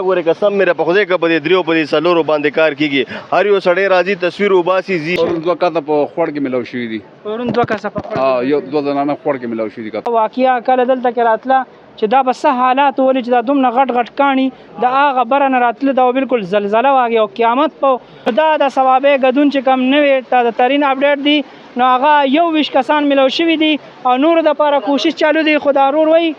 ګوره قسم مې په خدای که په دې دریو په دې څلورو باندې کار کېږي هر یو سړی راځي تصویر وباسي ځي پرون دوه کسه په خوړ کې ملاو شوي دي پرون دوه کسه په خوړ یو دوه زنانه خوړ کې ملاو شوي دي واقعیا کله دلته کې راتله چې دا به څه حالات ولې چې دا دومره غټ غټ کاڼي د هغه بره نه راتله دا بالکل زلزله واقع او قیامت په دا د ثوابې ګدون چې کم نه وي تازه ترین اپډیټ دی نو هغه 21 کسان ملاو شوي دي او نورو دپاره کوشش چالو دی خو دا ورور وایي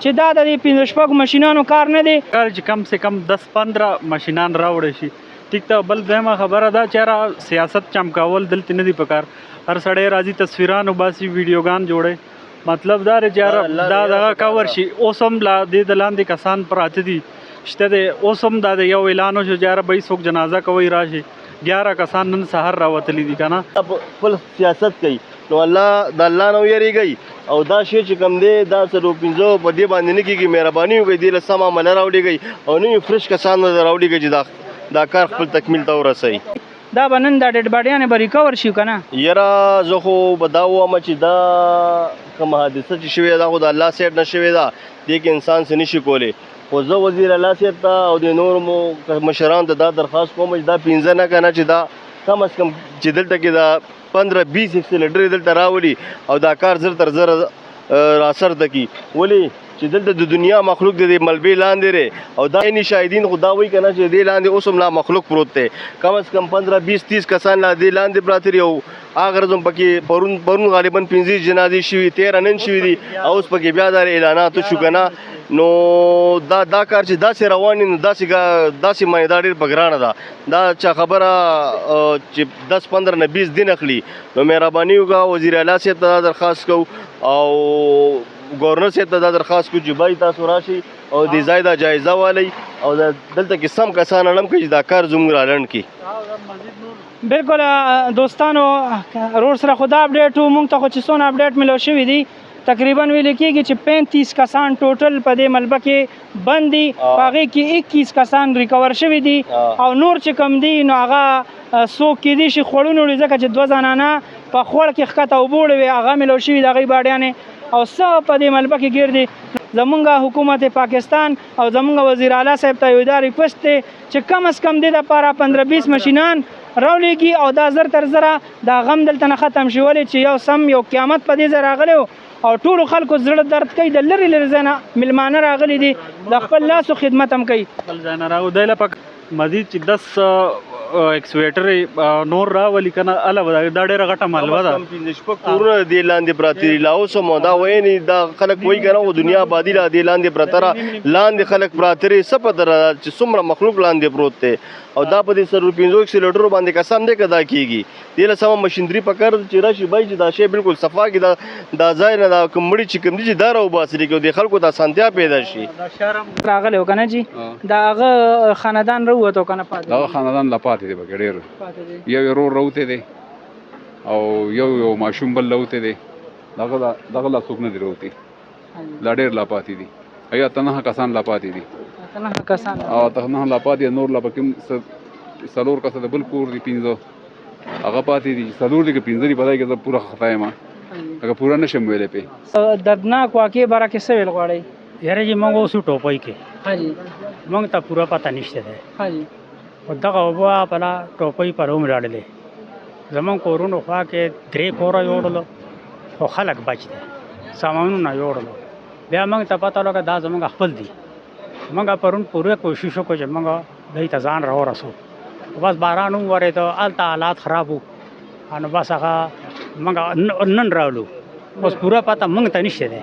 چې دا د 15 ماشینانو کار نه دی کار چې کم سے کم 10-15 ماشینان راوړی شي ټیک ته بل دویمه خبره ده چې سیاست چمکاول دلته نه دی پکار هر سړی راځي تصویران وباسي ویډیوګان جوړي مطلب دا چې دا دغه کور شي اوس هم لا د لاندې کسان پراته دي شته دی اوس هم دا یو اعلان وشو چې به څوک جنازه کوي راشي 11 کسان نن سحر راوتلي دي که نه خپل سیاست کوي نو الله د الله نه ویریږئ او دا شی چې کوم دی دا څلور پنځه په دې باندې نه کېږي مهرباني وکړئ دې له سم عمله راوړېږئ او نوي فرش کسان راوړېږئ چې دا کار خپل تکمیل ته ورسوي دا به نن دا ډېډ باډیانې به ریکور شي که نه یاره زه خو به دا ووایم چې دا کومه حادثه چې شوې ده خو د الله سایډ نه شوې ده دې کې انسان څه نشي کولی خو زه وزیر الله صاحب ته او د نورو مشرانو ته دا درخواست کوم چې دا 15 نه که نه چې دا کم از کم چې دلته کې دا 15-20 ایکسیلیټرې دلته راولي او دا کار زر تر زر راسرته کړي ولې چې دلته د دنیا مخلوق د دې ملبې لاندې دی او دا عیني شاهدین خو دا وایي که نه چې دې لاندې اوس هم لا مخلوق پروت دی کم از کم 15-20-30 کسان لا دې لاندې پراته دي او هغه ورځ هم پکې پرون غالبا 15 جنازې شوي 13 نن شوي دي او اوس پکې بیا دا اعلانات وشو که نه نو دا کار چې داسې روان نو داسې معنی دا ډېر په ګرانه ده دا چا خبره چې 10-15 نه 20 دن اخلي نو مهرباني وکړه وزیر اعلی صاحب ته دا درخواست کوو او گورنر صاحب ته دا درخواست کوو چې باید تاسو راشئ او دې ځای دا جایزه والئ او دلته کې سم کسان اړم کوي چې دا کار زموږ رالنډ کړي بالکل دوستانو رور سره خدا اپډیټ وو موږ ته خو چې څونه اپډیټ ملو شوي دي تقریبا ویل کېږي چې 35 کسان ټوټل په دې ملبه کې بند دي په هغې کې 21 کسان ریکور شوي دي او نور چې کم دي نو هغه څوک کېدای شي خوړونه وړي ځکه چې 2 زنانه په خوړ کې ښکته اوبه وړې هغه ملو شوي د هغې باډیانې او څه په دې ملبه کې ګیر دي زمونږ حکومت پاکستان او زمونږ وزیر اعلی صاحب ته یو دا ریکوست دی چې کم از کم دې دپاره 15-20 ماشینان راولېږي او دا زر تر زره دا غم دلته نه ختم شي ولې چې یو سم یو قیامت په دې ځای راغلی او ټولو خلکو زړه درد کوي د لرې لرې ځای نه میلمانه راغلي دي د خپل لاسو خدمت هم کوي خپل ځای نه راغلي دی له مزید چې 10 ایکسویټرې نور راولي که نه هله به دا ډېره غټه ملبه ده 15 کورونه د دې لاندې پراته دي لا اوس هم دا وایي دا خلک وایي که نه خو دنیا آبادي لا دې لاندې پرته ده لاندې خلک پراته دي څه پته ده چې څومره مخلوق لاندې پروت دی او دا په دې 15 ایکسیلیټرو باندې قسم دی که دا کېږي دې له سمه مشینري پکار ده چې راشي باید چې دا شی بالکل صفا کړي دا ځای نه دا کوم مړي چې کوم دي چې دا راوباسي چې د خلکو د اسانتیا پیدا شي راغلی و که نه جي د هغه خاندان راووتو که نه پاتې دغه خاندان لا پاتې دی پکې ډېر یو ورور راوتی دی او یو ماشوم بل راوتی دی دغه لا څوک نه دی راوتی لا ډېر لا پاتې دي یا تنها کسان لا پاتې دي او تنها لا پاتې نور لا پکې څلور کسه د بل کور دي 15 هغه پاتې دي څلور دي که 15 دي په ځای کې زه پوره خطا یم هغه پوره نشم ویلی پې دردناک واقعې باره کې څه ویل غواړئ یاره جی موږ اوس ټوپۍ کې حاجي موږ ته پوره پته نشته دی حاجي خو دغه اوبه پله ټوپۍ پر هم راړلې زموږ کورونو خوا کې 3 کوره یوړلو خو خلک بچ دی سامانونه یوړلو بیا موږ ته پته لګه دا زموږ خپل دي موږ پرون پوره کوشش وکړو چې موږ دوی ته ځان راورسو بس باران وورېدو هلته حالات خراب وو نو بس هغه موږ نن راولو اوس پوره پته موږ ته نشته دی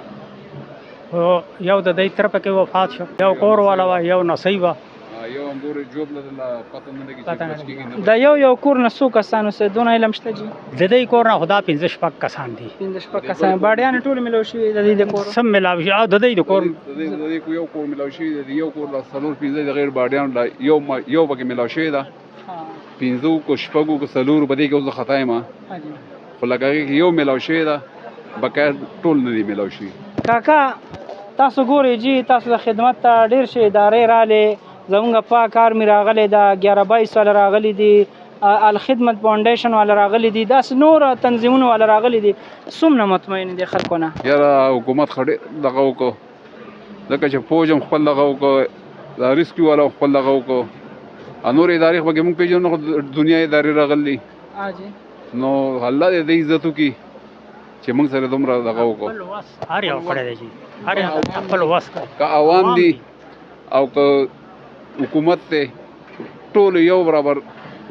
یو د دوی طرفه کې وفات شو یو کور والا وه یو نسۍ وه د یو کور نه څو کسان اوسئ دونه علم شته جي د دوی کور نه خو دا 15 کسان دي 15 کسان باډیانې ټول ملو شوي د دوی د کور سم ملاو شي او د دوی د کور یو کور ملاو شوي دی یو کور لا څلور 15 د غیر باډیانو لا یو پکې ملاو شوی ده 15 کو شپږو کو څلورو په دې کې اوس خطا یم خو لکه هغې کې یو ملاو شوی ده بقایا ټول نه دي ملاو شوي کاکا تاسو ګورئ جي تاسو د خدمت ته ډېر ښې ادارې رالې زمونږ پاک آرمي راغلی ده 11-22 والا راغلی دي الخدمت فاونډیشن والا راغلی دي داسې نور تنظیمونه والا راغلی دي څومره مطمئن دي خلکو نه یاره حکومت دغه وکړو ځکه چې فوج هم خپل دغه وکړو دا ریسکیو والا خپل دغه وکړو نور ادارې خو پکې موږ پېژنو خو دنیا ادارې راغلي نو الله دې د عزت وکړي چې موږ سره دومره دغه وکړو هر یو کړی دی چې هر یو خپل وس کوي که عوام دي او که حکومت دی ټول یو برابر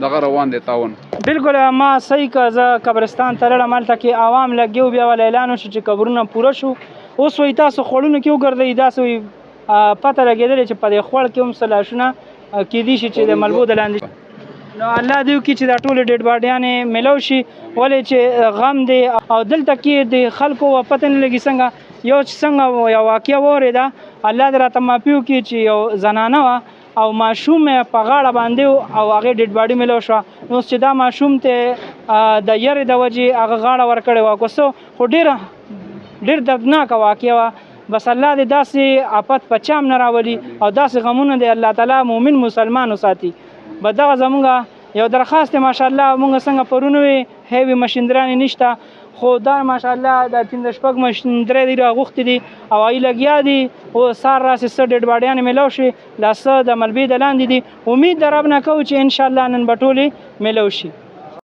دغه روان دی تعاون بالکل ما صحیح که زه قبرستان ته لاړم هلته کې عوام لګیا بیا ولا اعلان وشو چې قبرونه پوره شو اوس وایي تاسو خوړونو کې وګرځئ داسې وایي پته لګېدلې چې په دې خوړ کې هم څه لاشونه کېدای شي چې د ملبو د لاندې نو الله دې وکړي چې دا ټولې ډېډ باډیانې میلاو شي ولې چې غم دی او دلته کې د خلکو پته نه لګي څنګه څنګه یو واقعه واورېده الله دې راته معافي وکړي چې یو زنانه وه او ماشوم په غاړه باندې او هغې ډېډ باډي میلاو شوه نو اوس چې دا ماشوم ته د یرې د وجې هغه غاړه ورکړې وه که څه خو ډېر دردناکه واقعه وه بس الله دې داسې آفت په چا هم نه راولي او داسې غمونه دې الله تعالی مؤمن مسلمان وساتي به دغه زمونږ یو درخواست دی ماشاءالله مونږ څنګه پرون وې هیوي مشیندرانې نشته خو دا ماشاءالله د 5-6 مشیندرې دي راغوښتې دي او هغوی لګیا دي او سار راسې څه ډېډ باډیانې میلاو شي لا څه د ملبې د لاندې دي امید د رب نه کوو چې انشاءالله نن به ټولې میلاو شي